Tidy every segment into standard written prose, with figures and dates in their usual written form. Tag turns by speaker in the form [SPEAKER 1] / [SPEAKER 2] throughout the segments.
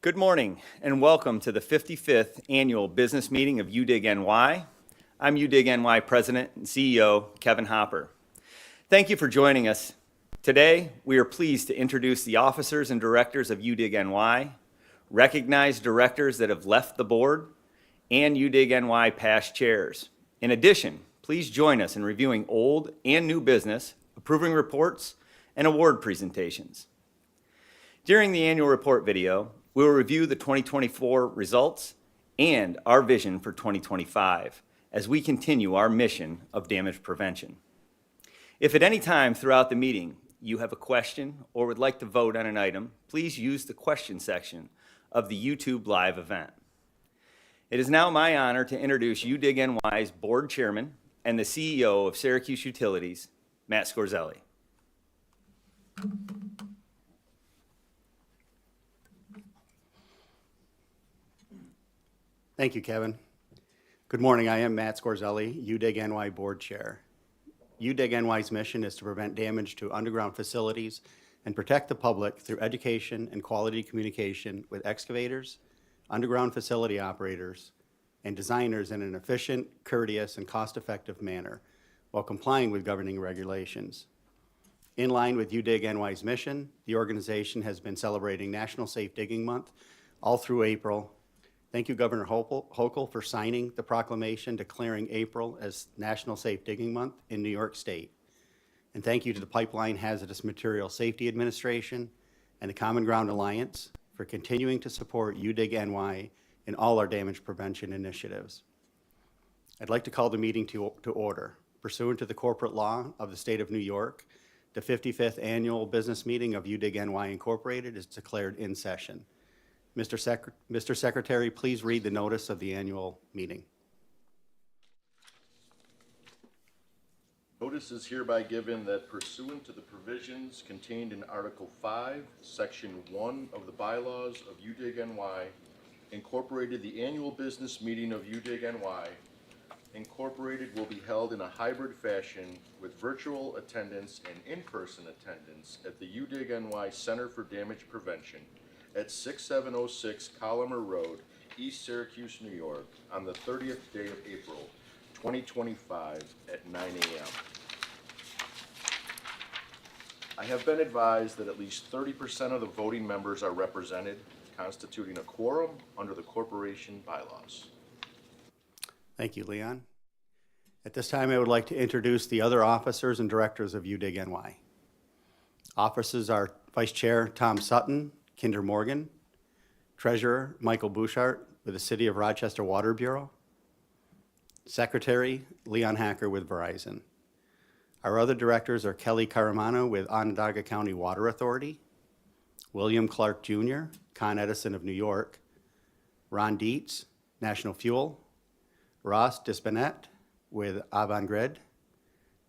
[SPEAKER 1] Good morning and welcome to the 55th Annual Business Meeting of UDig NY. I'm UDig NY President and CEO Kevin Hopper. Thank you for joining us. Today, we are pleased to introduce the officers and directors of UDig NY, recognize directors that have left the board, and UDig NY past chairs. In addition, please join us in reviewing old and new business, approving reports, and award presentations. During the annual report video, we will review the 2024 results and our vision for 2025 as we continue our mission of damage prevention. If at any time throughout the meeting you have a question or would like to vote on an item, please use the question section of the YouTube live event. It is now my honor to introduce UDig NY's board chairman and the CEO of Syracuse Utilities, Matt Scorzelli.
[SPEAKER 2] Thank you, Kevin. Good morning. I am Matt Scorzelli, UDig NY Board Chair. UDig NY's mission is to prevent damage to underground facilities and protect the public through education and quality communication with excavators, underground facility operators, and designers in an efficient, courteous, and cost-effective manner while complying with governing regulations. In line with UDig NY's mission, the organization has been celebrating National Safe Digging Month all through April. Thank you, Governor Hochul, for signing the proclamation declaring April as National Safe Digging Month in New York State. And thank you to the Pipeline Hazardous Materials Safety Administration and the Common Ground Alliance for continuing to support UDig NY in all our damage prevention initiatives. I'd like to call the meeting to order. Pursuant to the corporate law of the state of New York, the 55th Annual Business Meeting of UDig NY Incorporated is declared in session. Mr. Secretary, please read the notice of the annual meeting.
[SPEAKER 3] Notice is hereby given that pursuant to the provisions contained in Article 5, Section 1 of the bylaws of UDig NY, Incorporated, the annual business meeting of UDig NY, Incorporated will be held in a hybrid fashion with virtual attendance and in-person attendance at the UDig NY Center for Damage Prevention at 6706 Collimer Road, East Syracuse, New York, on the 30th day of April, 2025 at 9 a.m. I have been advised that at least 30% of the voting members are represented, constituting a quorum under the corporation bylaws.
[SPEAKER 2] Thank you, Leon. At this time, I would like to introduce the other officers and directors of UDig NY. Officers are Vice Chair Tom Sutton, Kinder Morgan, Treasurer Michael Bouchard with the City of Rochester Water Bureau, Secretary Leon Hacker with Verizon. Our other directors are Kelly Caramano with Onondaga County Water Authority, William Clark Jr., Con Edison of New York, Ron Dietz, National Fuel, Ross Dispanet with Avangrid,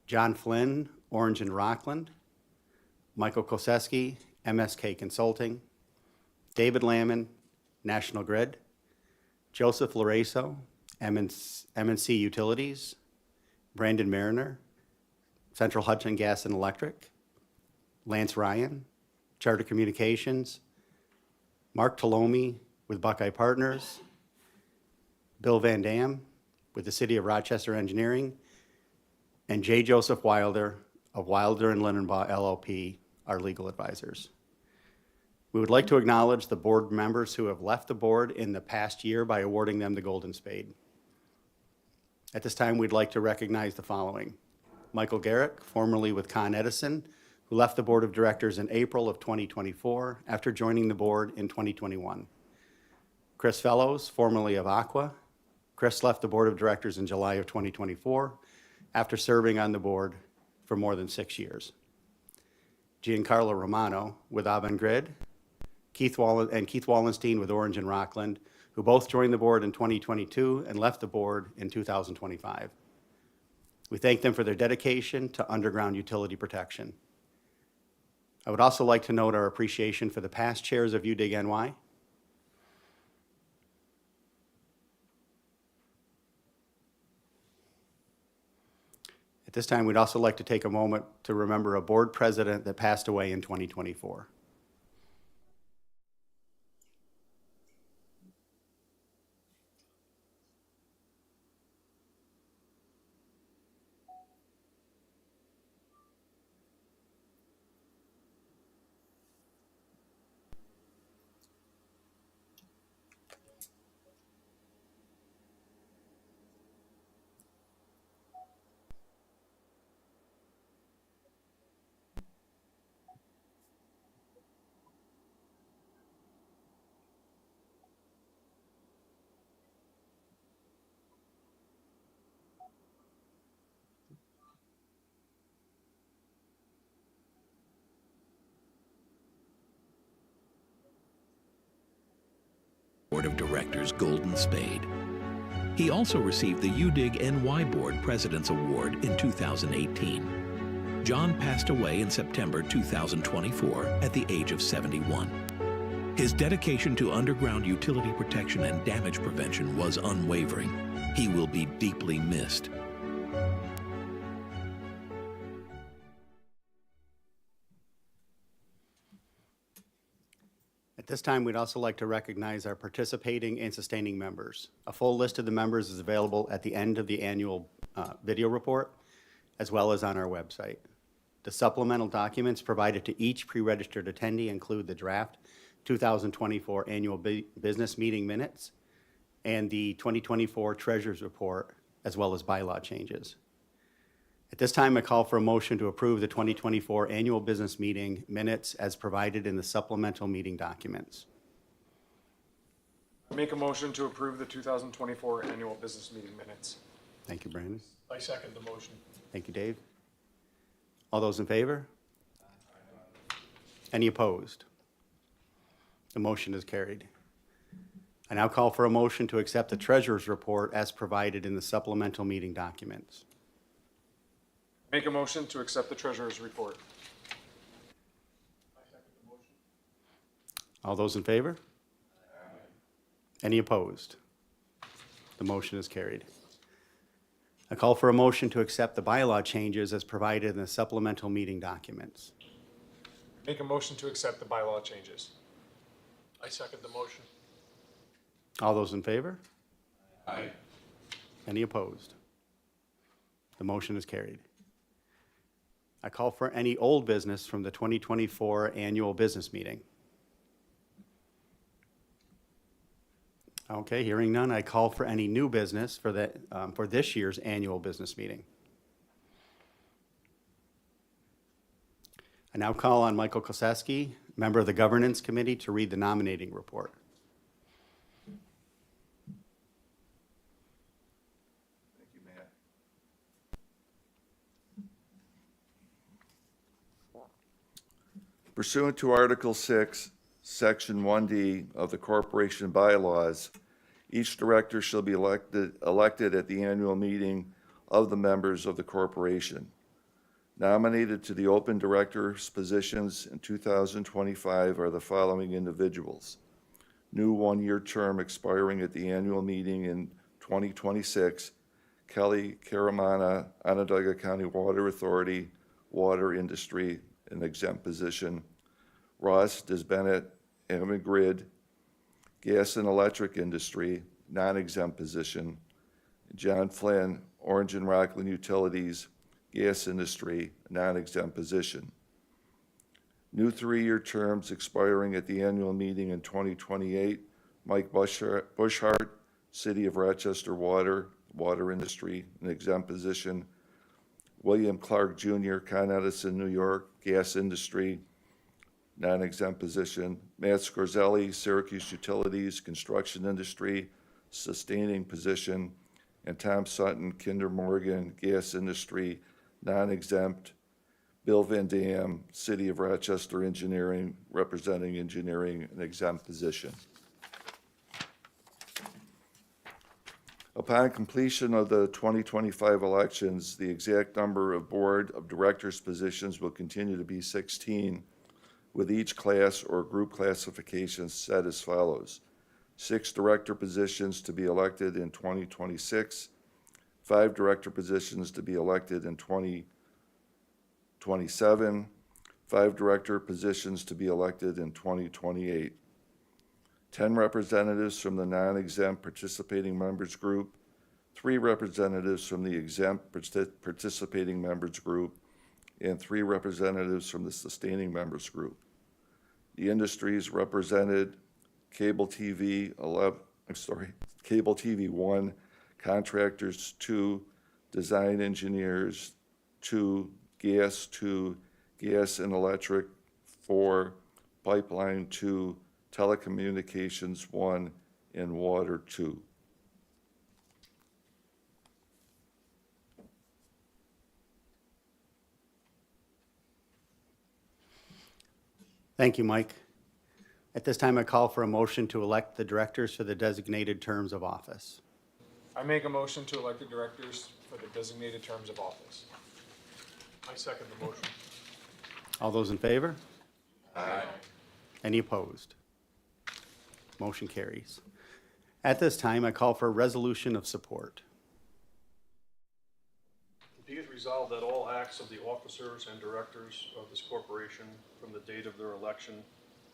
[SPEAKER 2] John Flynn, Orange and Rockland, Michael Koseski, MSK Consulting, David Lamon, National Grid, Joseph Lorenzo, M&C Utilities, Brandon Mariner, Central Hudson Gas and Electric, Lance Ryan, Charter Communications, Mark Tolomi with Buckeye Partners, Bill Van Dam with the City of Rochester Engineering, and J. Joseph Wilder of Wilder and Lindenbaugh LLP, our legal advisors. We would like to acknowledge the board members who have left the board in the past year by awarding them the Golden Spade. At this time, we'd like to recognize the following. Michael Garrick, formerly with Con Edison, who left the board of directors in April of 2024 after joining the board in 2021. Chris Fellows, formerly of Aqua. Chris left the board of directors in July of 2024 after serving on the board for more than 6 years. Giancarlo Romano with Avangrid, Keith Wallenstein with Orange and Rockland, who both joined the board in 2022 and left the board in 2025. We thank them for their dedication to underground utility protection. I would also like to note our appreciation for the past chairs of UDig NY. At this time, we'd also like to take a moment to remember a board president that passed away in 2024.
[SPEAKER 4] Director's Golden Spade. He also received the UDig NY Board President's Award in 2018. John passed away in September 2024 at the age of 71. His dedication to underground utility protection and damage prevention was unwavering. He will be deeply missed.
[SPEAKER 2] At this time, we'd also like to recognize our participating and sustaining members. A full list of the members is available at the end of the annual video report, as well as on our website. The supplemental documents provided to each pre-registered attendee include the draft 2024 annual business meeting minutes and the 2024 treasurer's report, as well as bylaw changes. At this time, I call for a motion to approve the 2024 annual business meeting minutes as provided in the supplemental meeting documents.
[SPEAKER 5] I make a motion to approve the 2024 annual business meeting minutes.
[SPEAKER 2] Thank you, Brandon.
[SPEAKER 6] I second the motion.
[SPEAKER 2] Thank you, Dave. All those in favor? Any opposed? The motion is carried. I now call for a motion to accept the treasurer's report as provided in the supplemental meeting documents.
[SPEAKER 5] Make a motion to accept the treasurer's report.
[SPEAKER 2] All those in favor? Any opposed? The motion is carried. I call for a motion to accept the bylaw changes as provided in the supplemental meeting documents.
[SPEAKER 5] Make a motion to accept the bylaw changes.
[SPEAKER 6] I second the motion.
[SPEAKER 2] All those in favor?
[SPEAKER 6] Aye.
[SPEAKER 2] Any opposed? The motion is carried. I call for any old business from the 2024 annual business meeting. Okay, hearing none, I call for any new business for this year's annual business meeting. I now call on Michael Koseski, member of the Governance Committee, to read the nominating report.
[SPEAKER 3] Thank you, Matt. Pursuant to Article 6, Section 1D of the Corporation Bylaws, each director shall be elected at the annual meeting of the members of the corporation. Nominated to the open director's positions in 2025 are the following individuals. New one-year term expiring at the annual meeting in 2026, Kelly Caramana, Onondaga County Water Authority, Water Industry, an exempt position. Ross Desbennett, Grid, Gas and Electric Industry, non-exempt position. John Flynn, Orange and Rockland Utilities, Gas Industry, non-exempt position. New 3-year terms expiring at the annual meeting in 2028, Mike Bushhart, City of Rochester Water, Water Industry, an exempt position. William Clark Jr., Con Edison, New York, Gas Industry, non-exempt position. Matt Scorzelli, Syracuse Utilities, Construction Industry, sustaining position. And Tom Sutton, Kinder Morgan, Gas Industry, non-exempt. Bill Van Dam, City of Rochester Engineering, representing engineering, an exempt position. Upon completion of the 2025 elections, the exact number of board of directors positions will continue to be 16, with each class or group classification set as follows. 6 director positions to be elected in 2026, 5 director positions to be elected in 2027, 5 director positions to be elected in 2028. 10 representatives from the non-exempt participating members group, 3 representatives from the exempt participating members group, and 3 representatives from the sustaining members group. The industries represented: cable TV 1, contractors 2, design engineers 2, gas and electric 4, pipeline 2, telecommunications 1, and water 2.
[SPEAKER 2] Thank you, Mike. At this time, I call for a motion to elect the directors for the designated terms of office.
[SPEAKER 5] I make a motion to elect the directors for the designated terms of office.
[SPEAKER 6] I second the motion.
[SPEAKER 2] All those in favor? Aye. Any opposed? Motion carries. At this time, I call for a resolution of support.
[SPEAKER 6] Be it resolved that all acts of the officers and directors of this corporation from the date of their election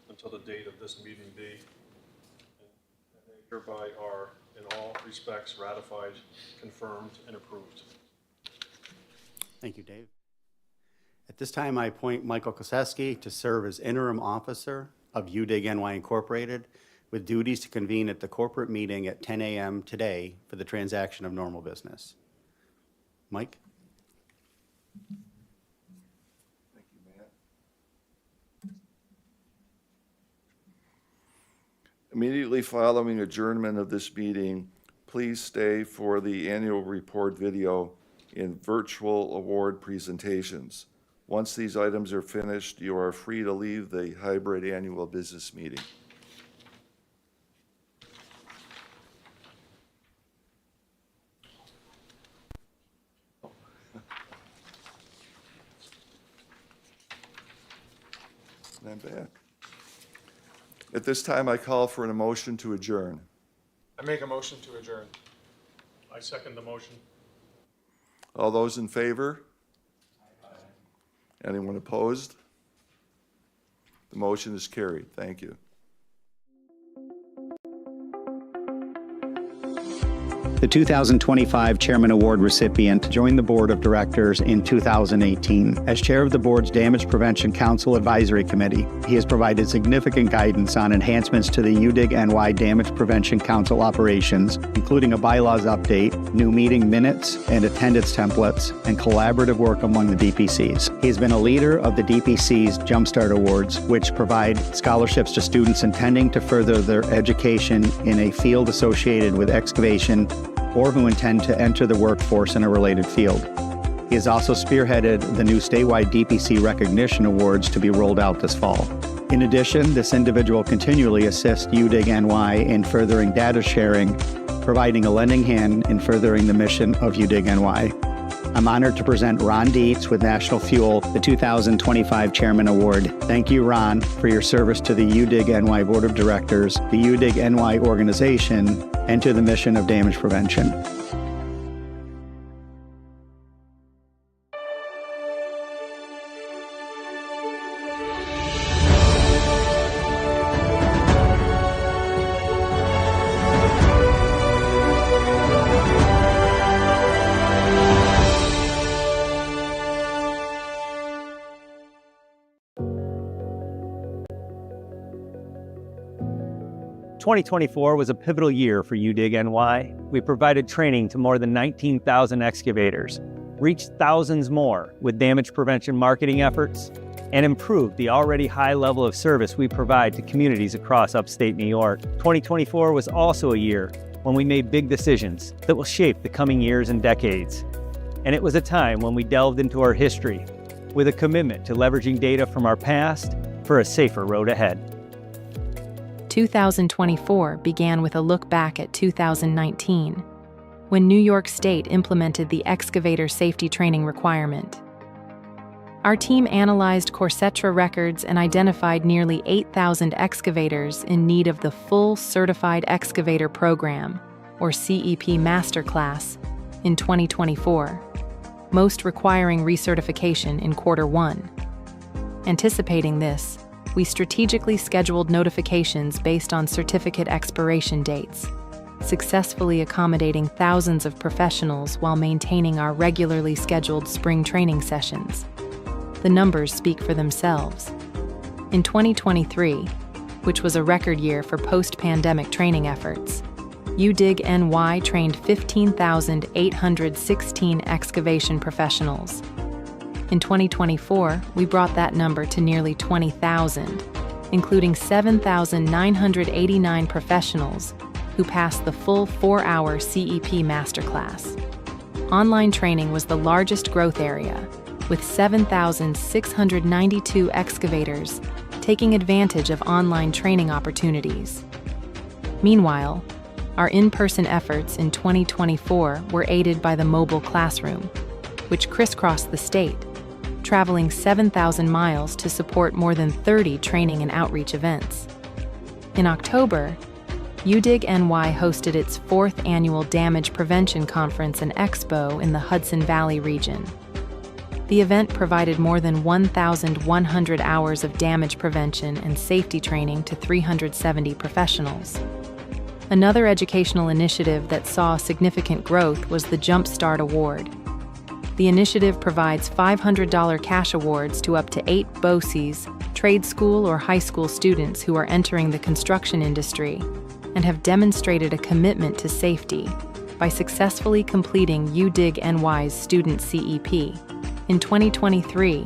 [SPEAKER 6] until the date of this meeting be, and they hereby are in all respects ratified, confirmed, and approved.
[SPEAKER 2] Thank you, Dave. At this time, I appoint Michael Koseski to serve as interim officer of UDig NY Incorporated with duties to convene at the corporate meeting at 10 a.m. today for the transaction of normal business. Mike?
[SPEAKER 3] Thank you, Matt. Immediately following adjournment of this meeting, please stay for the annual report video in virtual award presentations. Once these items are finished, you are free to leave the hybrid annual business meeting. I'm back. At this time, I call for a motion to adjourn.
[SPEAKER 5] I make a motion to adjourn.
[SPEAKER 6] I second the motion.
[SPEAKER 3] All those in favor? Anyone opposed? The motion is carried. Thank you.
[SPEAKER 2] The 2025 Chairman Award recipient joined the Board of Directors in 2018. As chair of the board's Damage Prevention Council Advisory Committee, he has provided significant guidance on enhancements to the UDig NY Damage Prevention Council operations, including a bylaws update, new meeting minutes and attendance templates, and collaborative work among the DPCs. He has been a leader of the DPC's Jumpstart Awards, which provide scholarships to students intending to further their education in a field associated with excavation or who intend to enter the workforce in a related field. He has also spearheaded the new statewide DPC recognition awards to be rolled out this fall. In addition, this individual continually assists UDig NY in furthering data sharing, providing a lending hand in furthering the mission of UDig NY. I'm honored to present Ron Dietz with National Fuel, the 2025 Chairman Award. Thank you, Ron, for your service to the UDig NY Board of Directors, the UDig NY organization, and to the mission of damage prevention.
[SPEAKER 1] "2024 was a pivotal year for UDig NY. We provided training to more than 19,000 excavators, reached thousands more with damage prevention marketing efforts, and improved the already high level of service we provide to communities across upstate New York. 2024 was also a year when we made big decisions that will shape the coming years and decades. And it was a time when we delved into our history with a commitment to leveraging data from our past for a safer road ahead.
[SPEAKER 7] 2024 began with a look back at 2019, when New York State implemented the excavator safety training requirement. Our team analyzed Corsetra records and identified nearly 8,000 excavators in need of the full Certified Excavator Program, or CEP Masterclass, in 2024, most requiring recertification in Q1. Anticipating this, we strategically scheduled notifications based on certificate expiration dates, successfully accommodating thousands of professionals while maintaining our regularly scheduled spring training sessions. The numbers speak for themselves. In 2023, which was a record year for post-pandemic training efforts, UDig NY trained 15,816 excavation professionals. In 2024, we brought that number to nearly 20,000, including 7,989 professionals who passed the full 4-hour CEP Masterclass. Online training was the largest growth area, with 7,692 excavators taking advantage of online training opportunities. Meanwhile, our in-person efforts in 2024 were aided by the mobile classroom, which crisscrossed the state, traveling 7,000 miles to support more than 30 training and outreach events. In October, UDig NY hosted its 4th annual Damage Prevention Conference and Expo in the Hudson Valley region. The event provided more than 1,100 hours of damage prevention and safety training to 370 professionals. Another educational initiative that saw significant growth was the Jumpstart Award. The initiative provides $500 cash awards to up to 8 BOCES, trade school or high school students who are entering the construction industry and have demonstrated a commitment to safety by successfully completing UDig NY's student CEP. In 2023,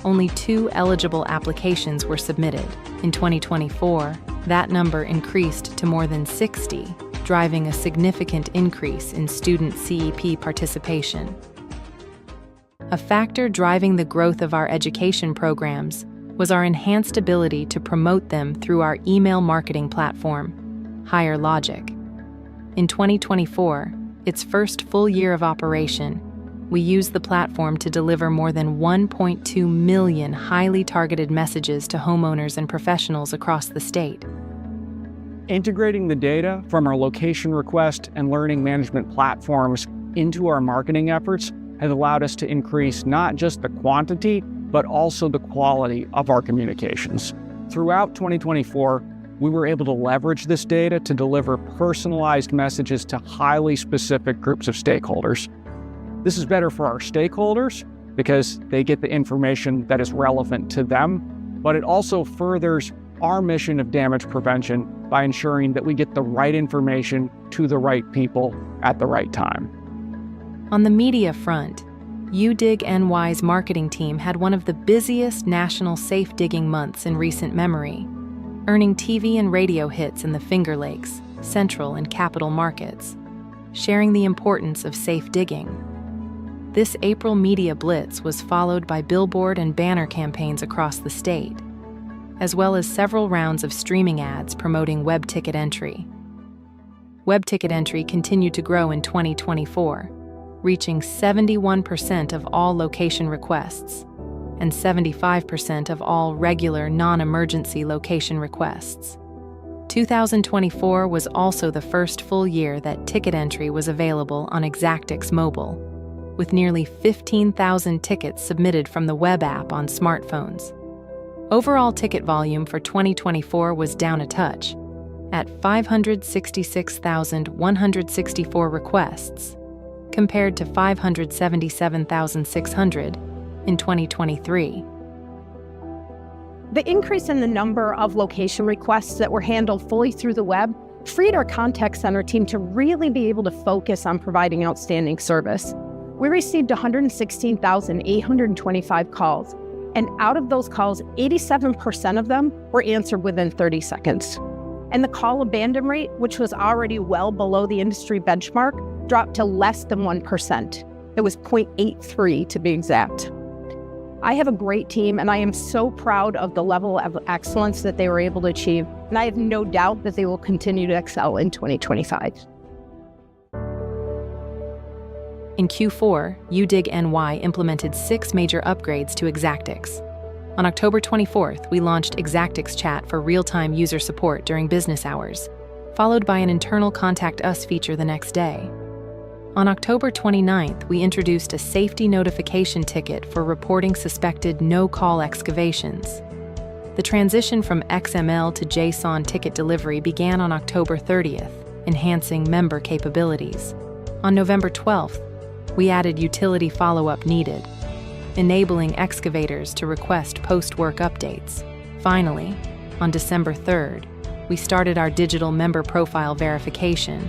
[SPEAKER 7] only 2 eligible applications were submitted. In 2024, that number increased to more than 60, driving a significant increase in student CEP participation. A factor driving the growth of our education programs was our enhanced ability to promote them through our email marketing platform, Higher Logic. In 2024, its first full year of operation, we used the platform to deliver more than 1.2 million highly targeted messages to homeowners and professionals across the state.
[SPEAKER 8] Integrating the data from our location request and learning management platforms into our marketing efforts has allowed us to increase not just the quantity, but also the quality of our communications. Throughout 2024, we were able to leverage this data to deliver personalized messages to highly specific groups of stakeholders. This is better for our stakeholders because they get the information that is relevant to them, but it also furthers our mission of damage prevention by ensuring that we get the right information to the right people at the right time.
[SPEAKER 7] On the media front, UDig NY's marketing team had one of the busiest national safe digging months in recent memory, earning TV and radio hits in the Finger Lakes, Central, and Capital markets, sharing the importance of safe digging. This April media blitz was followed by billboard and banner campaigns across the state, as well as several rounds of streaming ads promoting web ticket entry. Web ticket entry continued to grow in 2024, reaching 71% of all location requests and 75% of all regular non-emergency location requests. 2024 was also the first full year that ticket entry was available on Exactix Mobile, with nearly 15,000 tickets submitted from the web app on smartphones. Overall ticket volume for 2024 was down a touch, at 566,164 requests, compared to 577,600 in 2023.
[SPEAKER 9] The increase in the number of location requests that were handled fully through the web freed our contact center team to really be able to focus on providing outstanding service. We received 116,825 calls, and out of those calls, 87% of them were answered within 30 seconds. And the call abandon rate, which was already well below the industry benchmark, dropped to less than 1%. It was 0.83 to be exact. I have a great team, and I am so proud of the level of excellence that they were able to achieve, and I have no doubt that they will continue to excel in 2025.
[SPEAKER 7] In Q4, UDig NY implemented 6 major upgrades to Exactix. On October 24th, we launched Exactix Chat for real-time user support during business hours, followed by an internal Contact Us feature the next day. On October 29th, we introduced a safety notification ticket for reporting suspected no-call excavations. The transition from XML to JSON ticket delivery began on October 30th, enhancing member capabilities. On November 12th, we added utility follow-up needed, enabling excavators to request post-work updates. Finally, on December 3rd, we started our digital member profile verification,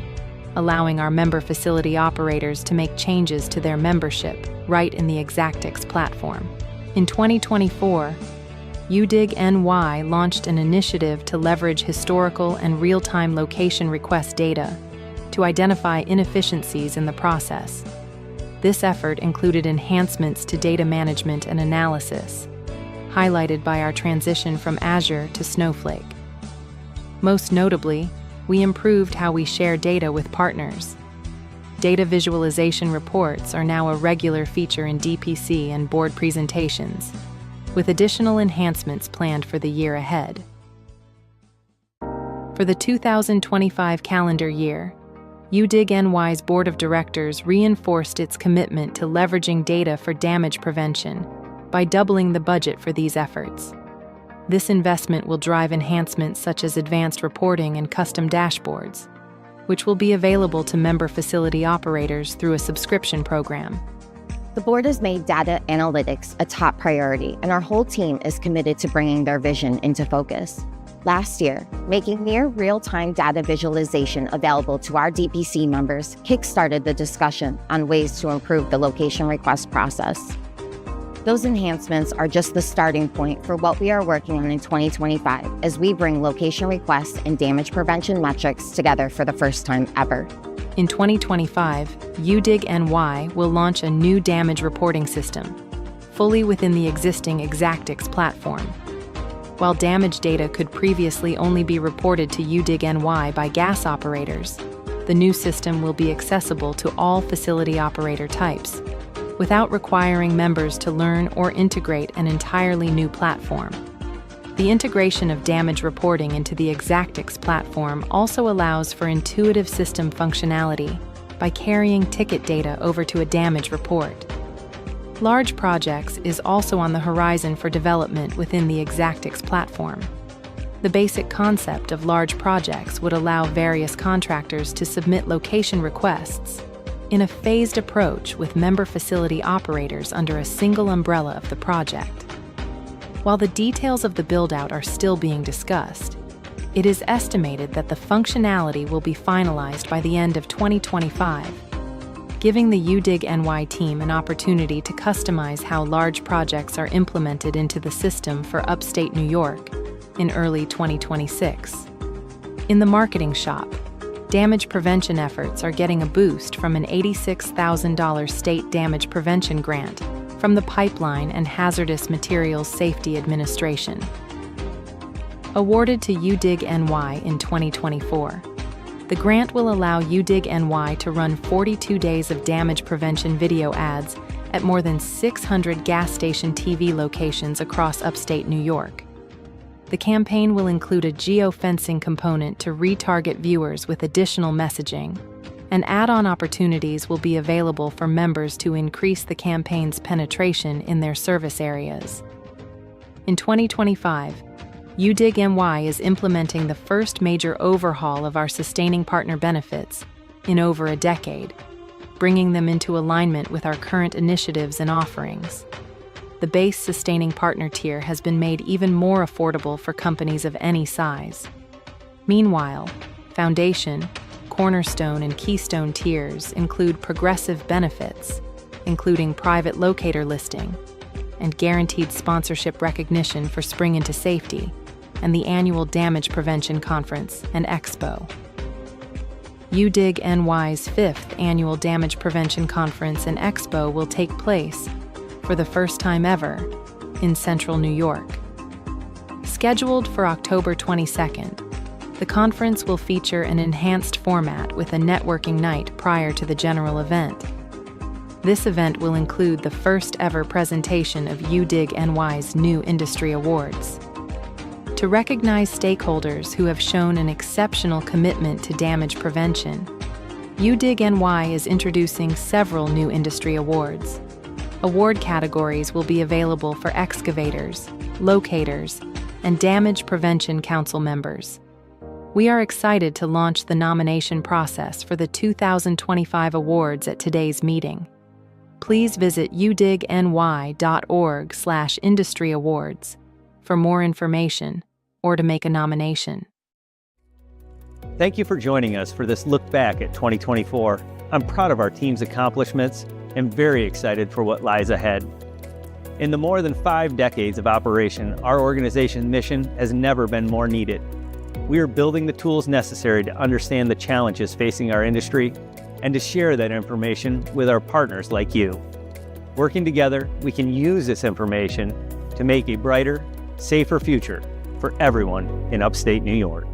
[SPEAKER 7] allowing our member facility operators to make changes to their membership right in the Exactix platform. In 2024, UDig NY launched an initiative to leverage historical and real-time location request data to identify inefficiencies in the process. This effort included enhancements to data management and analysis, highlighted by our transition from Azure to Snowflake. Most notably, we improved how we share data with partners. Data visualization reports are now a regular feature in DPC and board presentations, with additional enhancements planned for the year ahead. For the 2025 calendar year, UDig NY's Board of Directors reinforced its commitment to leveraging data for damage prevention by doubling the budget for these efforts. This investment will drive enhancements such as advanced reporting and custom dashboards, which will be available to member facility operators through a subscription program.
[SPEAKER 10] The board has made data analytics a top priority, and our whole team is committed to bringing their vision into focus. Last year, making near real-time data visualization available to our DPC members kickstarted the discussion on ways to improve the location request process. Those enhancements are just the starting point for what we are working on in 2025 as we bring location requests and damage prevention metrics together for the first time ever.
[SPEAKER 7] In 2025, UDig NY will launch a new damage reporting system, fully within the existing Exactix platform. While damage data could previously only be reported to UDig NY by gas operators, the new system will be accessible to all facility operator types, without requiring members to learn or integrate an entirely new platform. The integration of damage reporting into the Exactix platform also allows for intuitive system functionality by carrying ticket data over to a damage report. Large projects is also on the horizon for development within the Exactix platform. The basic concept of large projects would allow various contractors to submit location requests in a phased approach with member facility operators under a single umbrella of the project. While the details of the build-out are still being discussed, it is estimated that the functionality will be finalized by the end of 2025, giving the UDig NY team an opportunity to customize how large projects are implemented into the system for upstate New York in early 2026. In the marketing shop, damage prevention efforts are getting a boost from an $86,000 state damage prevention grant from the Pipeline and Hazardous Materials Safety Administration. Awarded to UDig NY in 2024, the grant will allow UDig NY to run 42 days of damage prevention video ads at more than 600 gas station TV locations across upstate New York. The campaign will include a geofencing component to retarget viewers with additional messaging, and add-on opportunities will be available for members to increase the campaign's penetration in their service areas. In 2025, UDig NY is implementing the first major overhaul of our sustaining partner benefits in over a decade, bringing them into alignment with our current initiatives and offerings. The base sustaining partner tier has been made even more affordable for companies of any size. Meanwhile, Foundation, Cornerstone, and Keystone tiers include progressive benefits, including private locator listing, and guaranteed sponsorship recognition for Spring into Safety, and the annual Damage Prevention Conference and Expo. UDig NY's 5th Annual Damage Prevention Conference and Expo will take place, for the first time ever, in Central New York. Scheduled for October 22nd, the conference will feature an enhanced format with a networking night prior to the general event. This event will include the first ever presentation of UDig NY's new industry awards. To recognize stakeholders who have shown an exceptional commitment to damage prevention, UDig NY is introducing several new industry awards. Award categories will be available for excavators, locators, and Damage Prevention Council members. We are excited to launch the nomination process for the 2025 awards at today's meeting. Please visit udigny.org/industry awards for more information or to make a nomination.
[SPEAKER 11] Thank you for joining us for this look back at 2024. I'm proud of our team's accomplishments and very excited for what lies ahead. In the more than 5 decades of operation, our organization's mission has never been more needed. We are building the tools necessary to understand the challenges facing our industry and to share that information with our partners like you. Working together, we can use this information to to make a brighter, safer future for everyone in upstate New York.